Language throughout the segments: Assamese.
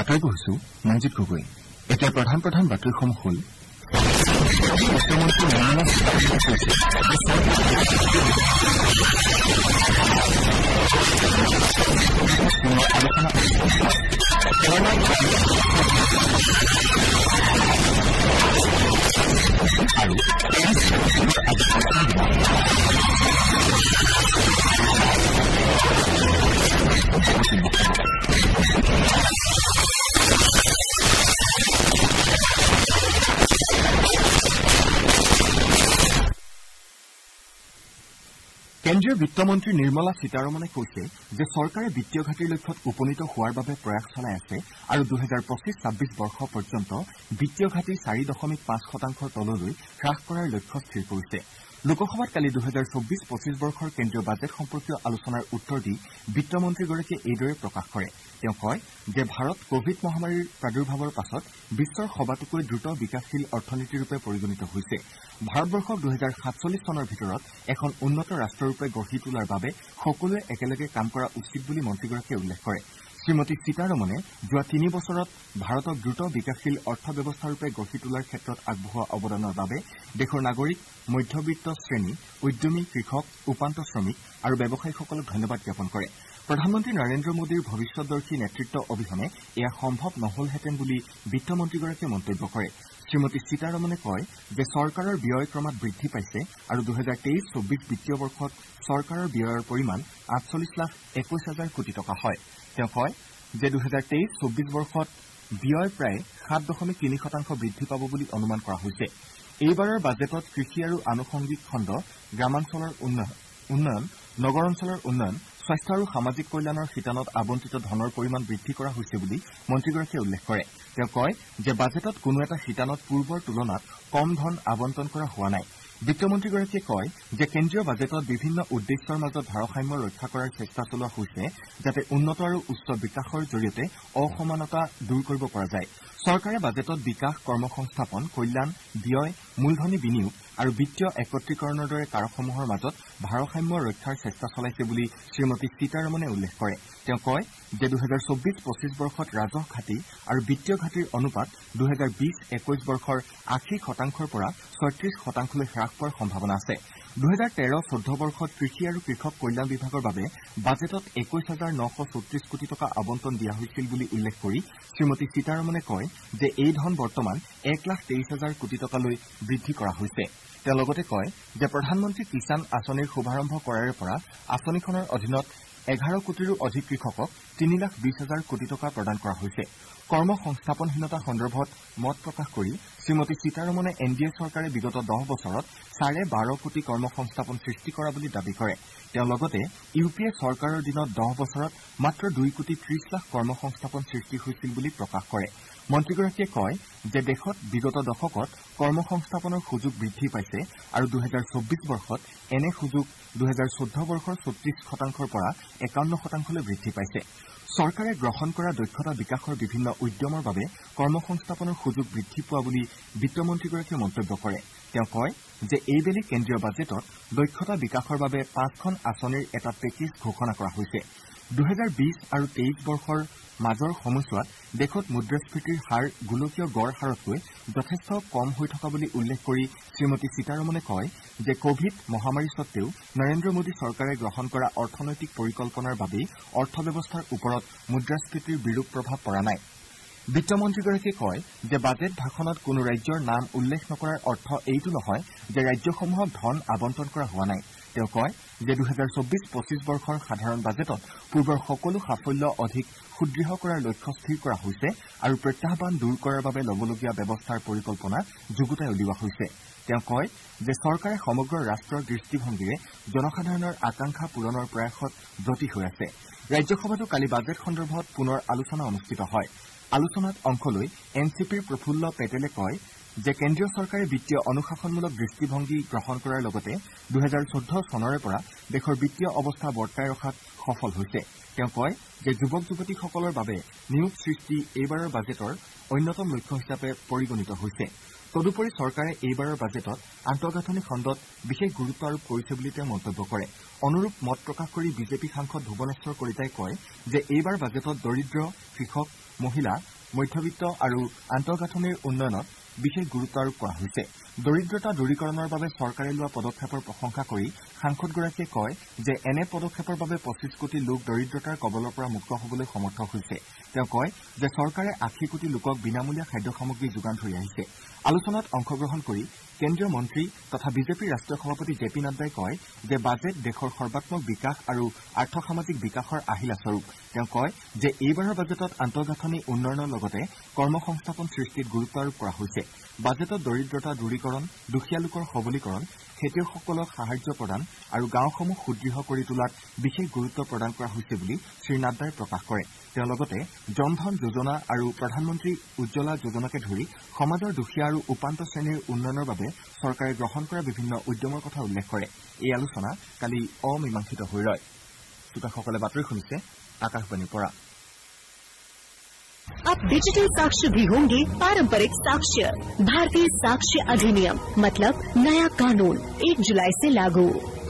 বাতৰি পঢ়িছো মঞ্জিত গগৈ। এতিয়া প্ৰধান বাতৰিসমূহ হ'ল কেন্দ্ৰীয় বিত্তমন্ত্ৰী নিৰ্মলা সীতাৰমণে কৈছে যে চৰকাৰে বিত্তীয় ঘাটিৰ লক্ষ্যত উপনীত হোৱাৰ বাবে প্ৰয়াস চলাই আছে আৰু 2025-26 বৰ্ষ পৰ্যন্ত বিত্তীয় ঘাটি 4.5% তললৈ হ্ৰাস কৰাৰ লক্ষ্য স্থিৰ কৰিছে। লোকসভাত কালি 2024-25 বৰ্ষৰ কেন্দ্ৰীয় বাজেট সম্পৰ্কীয় আলোচনাৰ উত্তৰ দি বিত্তমন্ত্ৰীগৰাকীয়ে এইদৰে প্ৰকাশ কৰে। তেওঁ কয় যে ভাৰত কোভিড মহামাৰীৰ প্ৰাদুৰ্ভাৱৰ পাছত বিশ্বৰ সবাতোকৈ দ্ৰুত বিকাশশীল অৰ্থনীতিৰূপে পৰিগণিত হৈছে। ভাৰতবৰ্ষক 2047 চনৰ ভিতৰত এখন উন্নত ৰাষ্ট্ৰৰূপে গঢ়ি তোলাৰ বাবে সকলোৱে একেলগে কাম কৰা উচিত বুলি মন্ত্ৰীগৰাকীয়ে উল্লেখ কৰে। শ্ৰীমতী সীতাৰমণে যোৱা 3 বছৰত ভাৰতক দ্ৰুত বিকাশশীল অৰ্থব্যৱস্থাৰূপে গঢ়ি তোলাৰ ক্ষেত্ৰত আগবঢ়োৱা অৱদানৰ বাবে দেশৰ নাগৰিক, মধ্যবিত্ত শ্ৰেণী, উদ্যমী, কৃষক, উপান্ত শ্ৰমিক আৰু ব্যৱসায়ীসকলক ধন্যবাদ জ্ঞাপন কৰে। প্ৰধানমন্ত্ৰী নৰেন্দ্ৰ মোদীৰ ভৱিষ্যদৰ্শী নেতৃত্ব অবিহনে এয়া সম্ভৱ নহলহেঁতেন বুলি বিত্তমন্ত্ৰীগৰাকীয়ে মন্তব্য কৰে। শ্ৰীমতী সীতাৰমণে কয় যে চৰকাৰৰ ব্যয় ক্ৰমাৎ বৃদ্ধি পাইছে আৰু 2023-24 বিত্তীয় বৰ্ষত চৰকাৰৰ ব্যয়ৰ পৰিমাণ 48,21,000 কোটি টকা হয়। তেওঁ কয় যে 2023-24 বৰ্ষত ব্যয় প্ৰায় 7.3% বৃদ্ধি পাব বুলি অনুমান কৰা হৈছে। এইবাৰৰ বাজেটত কৃষি আৰু আনুষংগিক খণ্ড, গ্ৰামাঞ্চলৰ উন্নয়ন, নগৰ অঞ্চলৰ উন্নয়ন, স্বাস্থ্য আৰু সামাজিক কল্যাণৰ শিতানত আবণ্টিত ধনৰ পৰিমাণ বৃদ্ধি কৰা হৈছে বুলি মন্ত্ৰীগৰাকীয়ে উল্লেখ কৰে। তেওঁ কয় যে বাজেটত কোনো এটা শিতানত পূৰ্বৰ তুলনাত কম ধন আবণ্টন কৰা হোৱা নাই। বিত্তমন্ত্ৰীগৰাকীয়ে কয় যে কেন্দ্ৰীয় বাজেটত বিভিন্ন উদ্দেশ্যৰ মাজত ভাৰসাম্য ৰক্ষা কৰাৰ চেষ্টা চলোৱা হৈছে যাতে উন্নত আৰু উচ্চ বিকাশৰ জৰিয়তে অসমানতা দূৰ কৰিব পৰা যায়। চৰকাৰে বাজেটত বিকাশ, কৰ্মসংস্থাপন, কল্যাণ, ব্যয়, মূলধনী বিনিয়োগ আৰু বিত্তীয় একত্ৰীকৰণৰ দৰে কাৰকসমূহৰ মাজত ভাৰসাম্য ৰক্ষাৰ চেষ্টা চলাইছে বুলি শ্ৰীমতী সীতাৰমণে উল্লেখ কৰে। তেওঁ কয় যে 2024-25 বৰ্ষত ৰাজহ ঘাটি আৰু বিত্তীয় ঘাটিৰ অনুপাত 2020-21 বৰ্ষৰ 80% পৰা 36%লৈ হ্ৰাস পোৱাৰ সম্ভাৱনা আছে। 2013-14 বৰ্ষত কৃষি আৰু কৃষক কল্যাণ বিভাগৰ বাবে বাজেটত 21,934 কোটি টকা আবণ্টন দিয়া হৈছিল বুলি উল্লেখ কৰি শ্ৰীমতী সীতাৰমণে কয় যে এই ধন বৰ্তমান 1,23,000 কোটি টকালৈ বৃদ্ধি কৰা হৈছে। তেওঁ লগতে কয় যে প্ৰধানমন্ত্ৰী কিষাণ আঁচনিৰ শুভাৰম্ভ কৰাৰে পৰা আঁচনিখনৰ অধীনত 11 কোটিৰো অধিক কৃষকক 3,20,000 কোটি টকা প্ৰদান কৰা হৈছে। কৰ্মসংস্থাপনহীনতা সন্দৰ্ভত মত প্ৰকাশ কৰি শ্ৰীমতী সীতাৰমণে এনডিএ চৰকাৰে বিগত 10 বছৰত 12.5 কোটি কৰ্মসংস্থাপন সৃষ্টি কৰা বুলি দাবী কৰে। তেওঁ লগতে ইউপিএ চৰকাৰৰ দিনত 10 বছৰত মাত্ৰ 2 কোটি 30 লাখ কৰ্মসংস্থাপন সৃষ্টি হৈছিল বুলি প্ৰকাশ কৰে। মন্ত্ৰীগৰাকীয়ে কয় যে দেশত বিগত দশকত কৰ্মসংস্থাপনৰ সুযোগ বৃদ্ধি পাইছে আৰু 2024 বৰ্ষত এনে সুযোগ 2014 বৰ্ষৰ 36% পৰা 51%লৈ বৃদ্ধি পাইছে। চৰকাৰে গ্ৰহণ কৰা দক্ষতা বিকাশৰ বিভিন্ন উদ্যমৰ বাবে কৰ্মসংস্থাপনৰ সুযোগ বৃদ্ধি পোৱা বুলি বিত্তমন্ত্ৰীগৰাকীয়ে মন্তব্য কৰে। তেওঁ কয় যে এইবেলি কেন্দ্ৰীয় বাজেটত দক্ষতা বিকাশৰ বাবে 5খন আঁচনিৰ এটা পেকেজ ঘোষণা কৰা হৈছে। 2020 আৰু 23 বৰ্ষৰ মাজৰ সময়ছোৱাত দেশত মুদ্ৰাস্ফীতিৰ হাৰ গোলকীয় গড় হাৰতকৈ যথেষ্ট কম হৈ থকা বুলি উল্লেখ কৰি শ্ৰীমতী সীতাৰমণে কয় যে কোভিড মহামাৰী স্বত্তেও নৰেন্দ্ৰ মোদী চৰকাৰে গ্ৰহণ কৰা অৰ্থনৈতিক পৰিকল্পনাৰ বাবেই অৰ্থব্যৱস্থাৰ ওপৰত মুদ্ৰাস্ফীতিৰ বিৰূপ প্ৰভাৱ পৰা নাই। বিত্তমন্ত্ৰীগৰাকীয়ে কয় যে বাজেট ভাষণত কোনো ৰাজ্যৰ নাম উল্লেখ নকৰাৰ অৰ্থ এইটো নহয় যে ৰাজ্যসমূহক ধন আবণ্টন কৰা হোৱা নাই। তেওঁ কয় যে 2024-25 বৰ্ষৰ সাধাৰণ বাজেটত পূৰ্বৰ সকলো সাফল্য অধিক সুদৃঢ় কৰাৰ লক্ষ্য স্থিৰ কৰা হৈছে আৰু প্ৰত্যাহ্বান দূৰ কৰাৰ বাবে ল'বলগীয়া ব্যৱস্থাৰ পৰিকল্পনা যুগুতাই উলিওৱা হৈছে। তেওঁ কয় যে চৰকাৰে সমগ্ৰ ৰাষ্ট্ৰৰ দৃষ্টিভংগীৰে জনসাধাৰণৰ আকাংক্ষা পূৰণৰ প্ৰয়াসত ব্ৰতী হৈ আছে। ৰাজ্যসভাতো কালি বাজেট সন্দৰ্ভত পুনৰ আলোচনা অনুষ্ঠিত হয়। আলোচনাত অংশ লৈ এনচিপিৰ প্ৰফুল্ল পেটেলে কয় যে কেন্দ্ৰীয় চৰকাৰে বিত্তীয় অনুশাসনমূলক দৃষ্টিভংগী গ্ৰহণ কৰাৰ লগতে 2014 চনৰে পৰা দেশৰ বিত্তীয় অৱস্থা বৰ্তাই ৰখাত সফল হৈছে। তেওঁ কয় যে যুৱক-যুৱতীসকলৰ বাবে নিয়োগ সৃষ্টি এইবাৰৰ বাজেটৰ অন্যতম লক্ষ্য হিচাপে পৰিগণিত হৈছে। তদুপৰি চৰকাৰে এইবাৰৰ বাজেটত আন্তঃগাঁথনি খণ্ডত বিশেষ গুৰুত্ব আৰোপ কৰিছে বুলি তেওঁ মন্তব্য কৰে। অনুৰূপ মত প্ৰকাশ কৰি বিজেপি সাংসদ ভুৱনেশ্বৰ কলিতাই কয় যে এইবাৰ বাজেটত দৰিদ্ৰ, কৃষক, মহিলা, মধ্যবিত্ত আৰু আন্তঃগাঁথনিৰ উন্নয়নত বিশেষ গুৰুত্ব আৰোপ কৰা হৈছে দৰিদ্ৰতা দূৰীকৰণৰ বাবে চৰকাৰে লোৱা পদক্ষেপৰ প্ৰশংসা কৰি সাংসদগৰাকীয়ে কয় যে এনে পদক্ষেপৰ বাবে 25 কোটি লোক দৰিদ্ৰতাৰ কবলৰ পৰা মুক্ত হ'বলৈ সমৰ্থ হৈছে তেওঁ কয় যে চৰকাৰে 80 কোটি লোকক বিনামূলীয়া খাদ্য সামগ্ৰী যোগান ধৰি আহিছে আলোচনাত অংশগ্ৰহণ কৰি কেন্দ্ৰীয় মন্ত্ৰী তথা বিজেপিৰ ৰাষ্ট্ৰীয় সভাপতি জে পি নাড্ডাই কয় যে বাজেট দেশৰ সৰ্বাত্মক বিকাশ আৰু আৰ্থসামাজিক বিকাশৰ আহিলাস্বৰূপ তেওঁ কয় যে এইবাৰৰ বাজেটত আন্তঃগাঁথনি উন্নয়নৰ লগতে কৰ্মসংস্থাপন সৃষ্টিত গুৰুত্ব আৰোপ কৰা হৈছে বাজেটত দৰিদ্ৰতা দূৰীকৰণ দুখীয়া লোকৰ সবলীকৰণ খেতিয়কসকলক সাহায্য প্ৰদান আৰু গাঁওসমূহ সুদৃঢ় কৰি তোলাত বিশেষ গুৰুত্ব প্ৰদান কৰা হৈছে বুলি শ্ৰী নাড্ডাই প্ৰকাশ কৰে তেওঁ লগতে জনধন যোজনা আৰু প্ৰধানমন্ত্ৰী উজ্জ্বলা যোজনাকে ধৰি সমাজৰ দুখীয়া আৰু উপান্ত শ্ৰেণীৰ উন্নয়নৰ বাবে চৰকাৰে গ্ৰহণ কৰা বিভিন্ন উদ্যমৰ কথা উল্লেখ কৰে এই আলোচনা কালি অমীমাংসিত হৈ ৰয় শ্ৰোতাসকলে বাতৰি শুনিছে আকাশবাণীৰ পৰা अब डिजिटल साक्ष्य भी होंगे पारंपरिक साक्ष्य भारतीय साक्ष्य अधिनियम मतलब नया कानून 1 जुलाई से लागू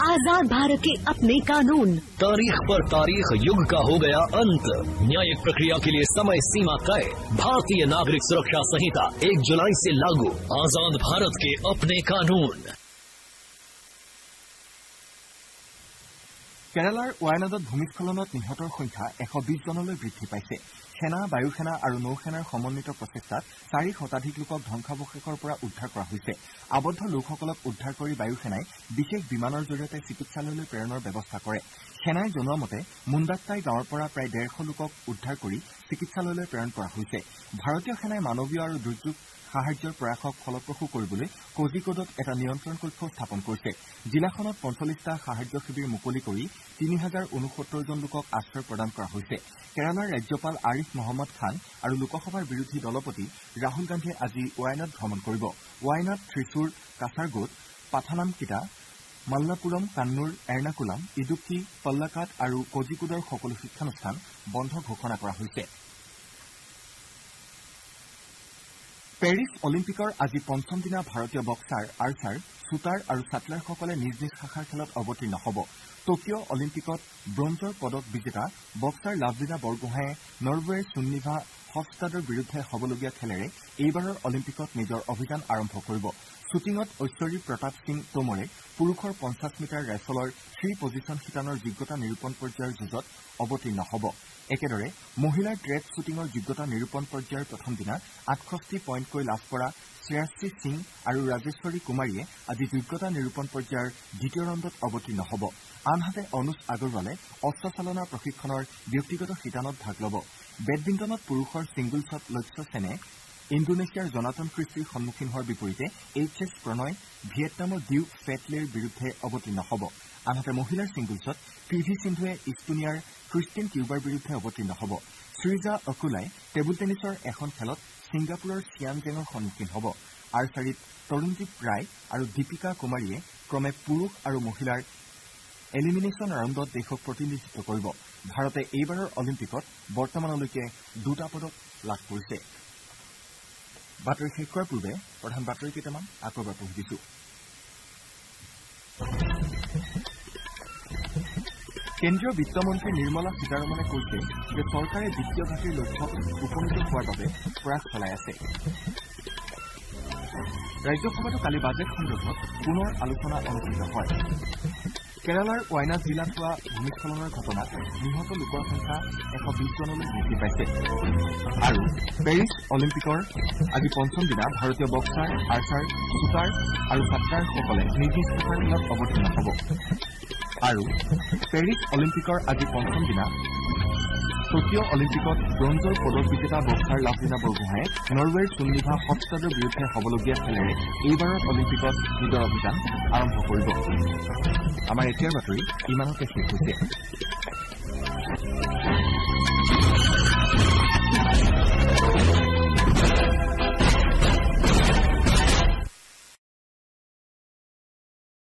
आजाद भारत के अपने कानून तारीख पर तारीख युग का हो गया अंत न्यायिक प्रक्रिया के लिए समय सीमा तय भारतीय नागरिक सुरक्षा संहिता 1 जुलाई से लागू आजाद भारत के अपने कानून কেৰালাৰ ৱায়নাডত ভূমিস্খলনত নিহতৰ সংখ্যা 120 জনলৈ বৃদ্ধি পাইছে সেনা বায়ুসেনা আৰু নৌসেনাৰ সমন্বিত প্ৰচেষ্টাত 4 শতাধিক লোকক ধ্বংসাৱশেষৰ পৰা উদ্ধাৰ কৰা হৈছে আবদ্ধ লোকসকলক উদ্ধাৰ কৰি বায়ুসেনাই বিশেষ বিমানৰ জৰিয়তে চিকিৎসালয়লৈ প্ৰেৰণৰ ব্যৱস্থা কৰে সেনাই জনোৱা মতে মুণ্ডাক্টাই গাঁৱৰ পৰা প্ৰায় 150 লোকক উদ্ধাৰ কৰি চিকিৎসালয়লৈ প্ৰেৰণ কৰা হৈছে ভাৰতীয় সেনাই মানৱীয় আৰু দুৰ্যোগ সাহায্যৰ প্ৰয়াসক ফলপ্ৰসূ কৰিবলৈ কোজিকোডত এটা নিয়ন্ত্ৰণ কক্ষ স্থাপন কৰিছে জিলাখনত 45টা সাহায্য শিবিৰ মুকলি কৰি 3069 জন লোকক আশ্ৰয় প্ৰদান কৰা হৈছে কেৰালাৰ ৰাজ্যপাল আৰিফ মহম্মদ খান আৰু লোকসভাৰ বিৰোধী দলপতি ৰাহুল গান্ধীয়ে আজি ৱায়নাড ভ্ৰমণ কৰিব ৱায়নাড ত্ৰিচুৰ কাছাৰগোড পাথানামকিটা মাল্লাপুৰম কান্নুৰ এৰ্নাকুলাম ইডুক্কি পল্লাকাট আৰু কোজিকোডৰ সকলো শিক্ষানুষ্ঠান বন্ধ ঘোষণা কৰা হৈছে পেৰিছ অলিম্পিকৰ আজি পঞ্চম দিনা ভাৰতীয় বক্সাৰ আৰ্চাৰ শুটাৰ আৰু ছাটলাৰসকলে নিজ নিজ শাখাৰ খেলত অৱতীৰ্ণ হ'ব টকিঅ' অলিম্পিকত ব্ৰঞ্জৰ পদক বিজেতা বক্সাৰ লাভলিনা বৰগোহাঁয়ে নৰৱেৰ সুন্নিভা হফষ্টাডৰ বিৰুদ্ধে হ'বলগীয়া খেলেৰে এইবাৰৰ অলিম্পিকত নিজৰ অভিযান আৰম্ভ কৰিব শ্বুটিঙত ঐশ্বৰী প্ৰতাপ সিং টোমৰে পুৰুষৰ 50 মিটাৰ ৰাইফলৰ 3 পজিচন শিতানৰ যোগ্যতা নিৰূপণ পৰ্যায়ৰ যুঁজত অৱতীৰ্ণ হ'ব একেদৰে মহিলাৰ ট্ৰেক শ্বুটিঙৰ যোগ্যতা নিৰূপণ পৰ্যায়ৰ প্ৰথম দিনা 68 পইণ্টকৈ লাভ কৰা শ্ৰেয়াশ্ৰী সিং আৰু ৰাজেশ্বৰী কুমাৰীয়ে আজি যোগ্যতা নিৰূপণ পৰ্যায়ৰ দ্বিতীয় ৰাউণ্ডত অৱতীৰ্ণ হ'ব আনহাতে অনুজ আগৰৱালে অস্ত্ৰচালনা প্ৰশিক্ষণৰ ব্যক্তিগত শিতানত ভাগ ল'ব বেডমিণ্টনত পুৰুষৰ ছিংগলছত লক্ষ্য সেনে ইণ্ডোনেছিয়াৰ জনাতন ক্ৰিষ্টিৰ সন্মুখীন হোৱাৰ বিপৰীতে এইচ প্ৰণয় ভিয়েটনামৰ ডিউ ফেটলেৰ বিৰুদ্ধে অৱতীৰ্ণ হ'ব আনহাতে মহিলাৰ ছিংগলছত পি ভি সিন্ধুৱে ইষ্টুনিয়াৰ ক্ৰিষ্টিন কিউবাৰ বিৰুদ্ধে অৱতীৰ্ণ হ'ব শ্ৰীজা অকুলাই টেবুল টেনিছৰ এখন খেলত ছিংগাপুৰৰ চিয়ান জেঙৰ সন্মুখীন হ'ব আৰ্চাৰীত তৰুণদীপ ৰায় আৰু দীপিকা কুমাৰীয়ে ক্ৰমে পুৰুষ আৰু মহিলাৰ এলিমিনেশ্যন ৰাউণ্ডত দেশক প্ৰতিনিধিত্ব কৰিব ভাৰতে এইবাৰৰ অলিম্পিকত বৰ্তমানলৈকে 2টা পদক লাভ কৰিছে বাতৰি শেষ কৰাৰ পূৰ্বে প্ৰধান বাতৰি কেইটামান আকৌ এবাৰ পঢ়ি দিছো কেন্দ্ৰীয় বিত্তমন্ত্ৰী নিৰ্মলা সীতাৰমণে কৈছে যে চৰকাৰে বিত্তীয় ঘাটিৰ লক্ষ্যত উপনীত হোৱাৰ বাবে প্ৰয়াস চলাই আছে ৰাজ্যসভাতো কালি বাজেট সন্দৰ্ভত পুনৰ আলোচনা অনুষ্ঠিত হয় কেৰালাৰ ৱায়নাড জিলাত হোৱা ভূমিস্খলনৰ ঘটনাত নিহত লোকৰ সংখ্যা 120 জনলৈ বৃদ্ধি পাইছে আৰু পেৰিছ অলিম্পিকৰ আজি পঞ্চম দিনা ভাৰতীয় বক্সাৰ আৰ্চাৰ শুটাৰ আৰু ছাটলাৰসকলে নিজ নিজ শাখাৰ খেলত অৱতীৰ্ণ হ'ব আৰু পেৰিছ অলিম্পিকৰ আজি পঞ্চম দিনা টকিঅ' অলিম্পিকত ব্ৰঞ্জৰ পদক বিজেতা বক্সাৰ লাভলিনা বৰগোহাঁয়ে নৰৱেৰ সুন্নিভা হফষ্টাডৰ বিৰুদ্ধে হ'বলগীয়া খেলেৰে এইবাৰৰ অলিম্পিকত নিজৰ অভিযান আৰম্ভ কৰিব আমাৰ এতিয়াৰ বাতৰি ইমানতে শেষ হৈছে